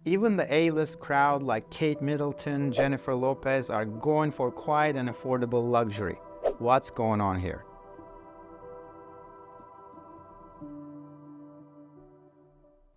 Even the A-list crowd like Kate Middleton, Jennifer Lopez are going for quiet and affordable luxury. What's going on here?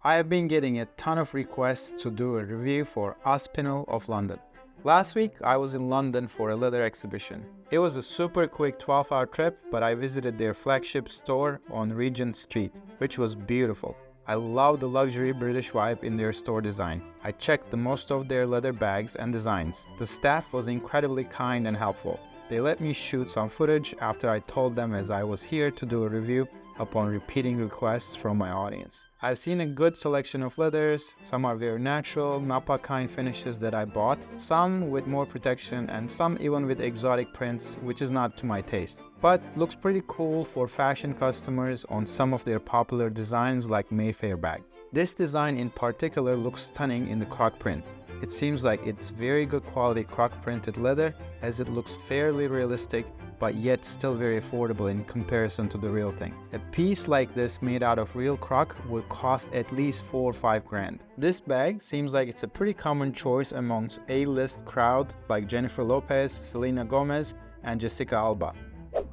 I have been getting a ton of requests to do a review for Aspinal of London. Last week, I was in London for a leather exhibition. It was a super quick 12-hour trip, but I visited their flagship store on Regent Street, which was beautiful. I love the luxury British vibe in their store design. I checked the most of their leather bags and designs. The staff was incredibly kind and helpful. They let me shoot some footage after I told them as I was here to do a review upon repeating requests from my audience. I've seen a good selection of leathers. Some are very natural, Napa kind finishes that I bought, some with more protection and some even with exotic prints, which is not to my taste. But looks pretty cool for fashion customers on some of their popular designs like Mayfair bag. This design in particular looks stunning in the croc print. It seems like it's very good quality croc printed leather as it looks fairly realistic but yet still very affordable in comparison to the real thing. A piece like this made out of real croc would cost at least 4 or 5 grand. This bag seems like it's a pretty common choice amongst A-list crowd like Jennifer Lopez, Selena Gomez and Jessica Alba.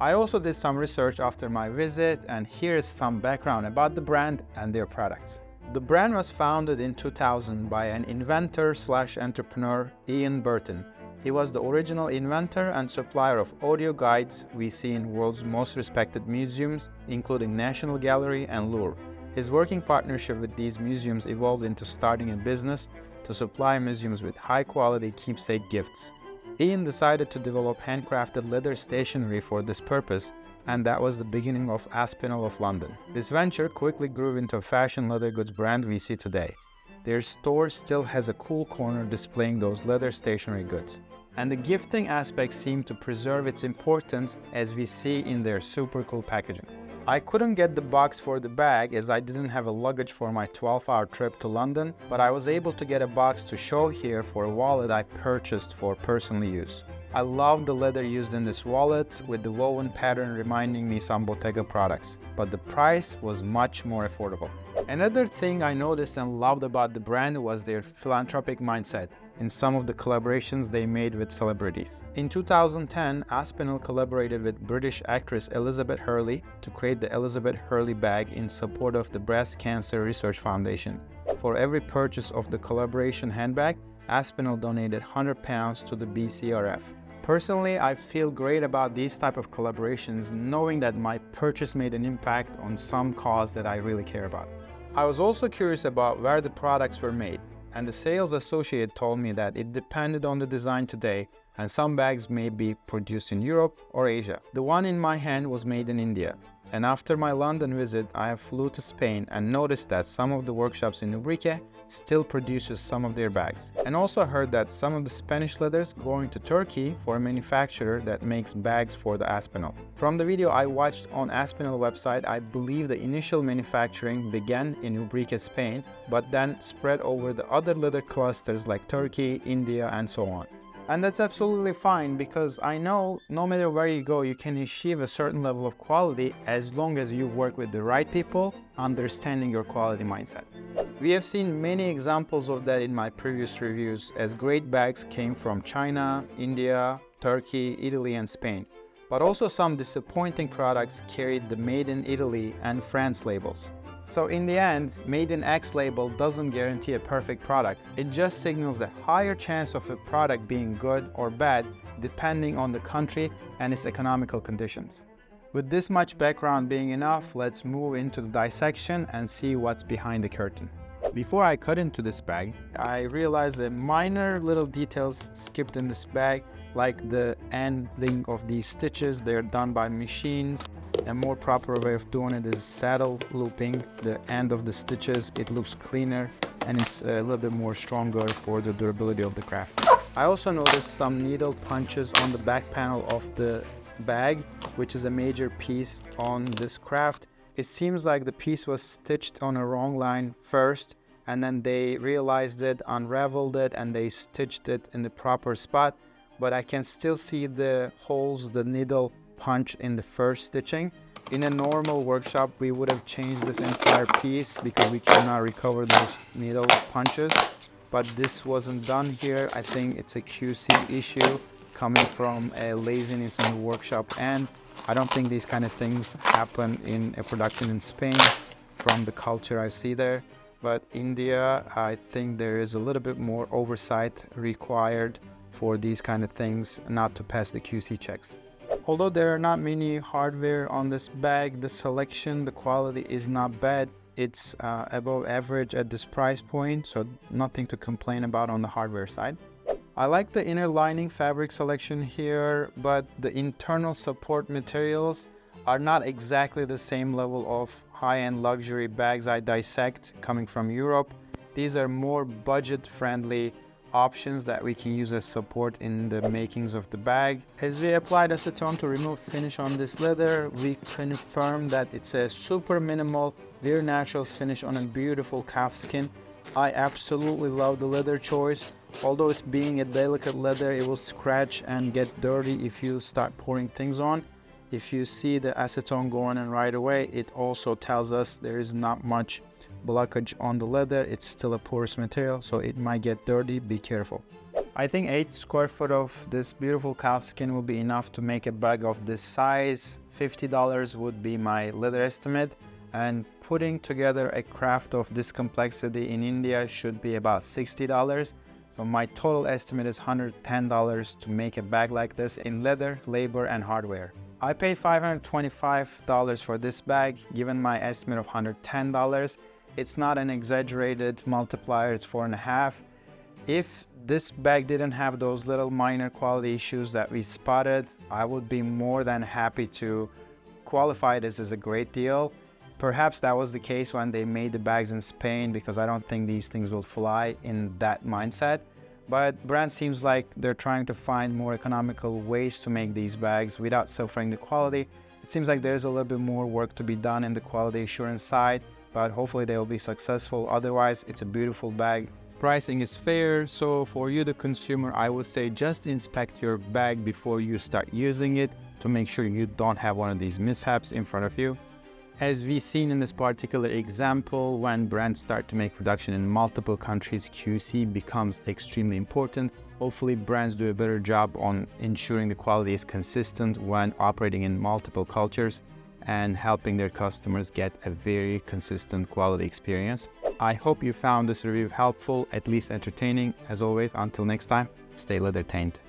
I also did some research after my visit and here is some background about the brand and their products. The brand was founded in 2000 by an inventor/entrepreneur, Ian Burton. He was the original inventor and supplier of audio guides we see in world's most respected museums, including National Gallery and Louvre. His working partnership with these museums evolved into starting a business to supply museums with high-quality keepsake gifts. Ian decided to develop handcrafted leather stationery for this purpose, and that was the beginning of Aspinal of London. This venture quickly grew into a fashion leather goods brand we see today. Their store still has a cool corner displaying those leather stationery goods. And the gifting aspect seemed to preserve its importance as we see in their super cool packaging. I couldn't get the box for the bag as I didn't have a luggage for my 12-hour trip to London, but I was able to get a box to show here for a wallet I purchased for personal use. I love the leather used in this wallet with the woven pattern reminding me some Bottega products, but the price was much more affordable. Another thing I noticed and loved about the brand was their philanthropic mindset in some of the collaborations they made with celebrities. In 2010, Aspinal collaborated with British actress Elizabeth Hurley to create the Elizabeth Hurley bag in support of the Breast Cancer Research Foundation. For every purchase of the collaboration handbag, Aspinal donated £100 to the BCRF. Personally, I feel great about these type of collaborations, knowing that my purchase made an impact on some cause that I really care about. I was also curious about where the products were made, and the sales associate told me that it depended on the design today, and some bags may be produced in Europe or Asia. The one in my hand was made in India. And after my London visit, I flew to Spain and noticed that some of the workshops in Ubrique still produces some of their bags. And also heard that some of the Spanish leathers going to Turkey for a manufacturer that makes bags for the Aspinal. From the video I watched on Aspinal website, I believe the initial manufacturing began in Ubrique, Spain, but then spread over the other leather clusters like Turkey, India, and so on. And that's absolutely fine because I know no matter where you go, you can achieve a certain level of quality as long as you work with the right people, understanding your quality mindset. We have seen many examples of that in my previous reviews as great bags came from China, India, Turkey, Italy, and Spain. But also some disappointing products carried the Made in Italy and France labels. So in the end, Made in X label doesn't guarantee a perfect product. It just signals a higher chance of a product being good or bad depending on the country and its economical conditions. With this much background being enough, let's move into the dissection and see what's behind the curtain. Before I cut into this bag, I realized that minor little details skipped in this bag, like the ending of these stitches. They're done by machines. A more proper way of doing it is saddle looping the end of the stitches. It looks cleaner and it's a little bit more stronger for the durability of the craft. I also noticed some needle punches on the back panel of the bag, which is a major piece on this craft. It seems like the piece was stitched on a wrong line first, and then they realized it, unraveled it, and they stitched it in the proper spot. But I can still see the holes, the needle punch in the first stitching. In a normal workshop, we would have changed this entire piece because we cannot recover those needle punches. but this wasn't done here. I think it's a QC issue coming from a laziness in the workshop, and I don't think these kind of things happen in a production in Spain from the culture I see there. But India, I think there is a little bit more oversight required for these kind of things not to pass the QC checks. Although there are not many hardware on this bag, the selection, the quality is not bad. It's above average at this price point, so nothing to complain about on the hardware side. I like the inner lining fabric selection here, but the internal support materials are not exactly the same level of high-end luxury bags I dissect coming from Europe. These are more budget-friendly options that we can use as support in the makings of the bag. As we applied acetone to remove finish on this leather, we confirmed that it's a super minimal, very natural finish on a beautiful calf skin. I absolutely love the leather choice. Although it's being a delicate leather, it will scratch and get dirty if you start pouring things on. If you see the acetone going in right away, it also tells us there is not much blockage on the leather. It's still a porous material, so it might get dirty. Be careful. I think 8 square foot of this beautiful calf skin will be enough to make a bag of this size. $50 would be my leather estimate, and putting together a craft of this complexity in India should be about $60. So my total estimate is $110 to make a bag like this in leather, labor, and hardware. I paid $525 for this bag, given my estimate of $110. It's not an exaggerated multiplier, it's 4.5. If this bag didn't have those little minor quality issues that we spotted, I would be more than happy to qualify this as a great deal. Perhaps that was the case when they made the bags in Spain, because I don't think these things will fly in that mindset. But brand seems like they're trying to find more economical ways to make these bags without suffering the quality. It seems like there's a little bit more work to be done in the quality assurance side, but hopefully they will be successful. Otherwise, it's a beautiful bag. Pricing is fair, so for you, the consumer, I would say just inspect your bag before you start using it to make sure you don't have one of these mishaps in front of you. As we've seen in this particular example, when brands start to make production in multiple countries, QC becomes extremely important. Hopefully brands do a better job on ensuring the quality is consistent when operating in multiple cultures and helping their customers get a very consistent quality experience. I hope you found this review helpful, at least entertaining. As always, until next time, stay leather-tained.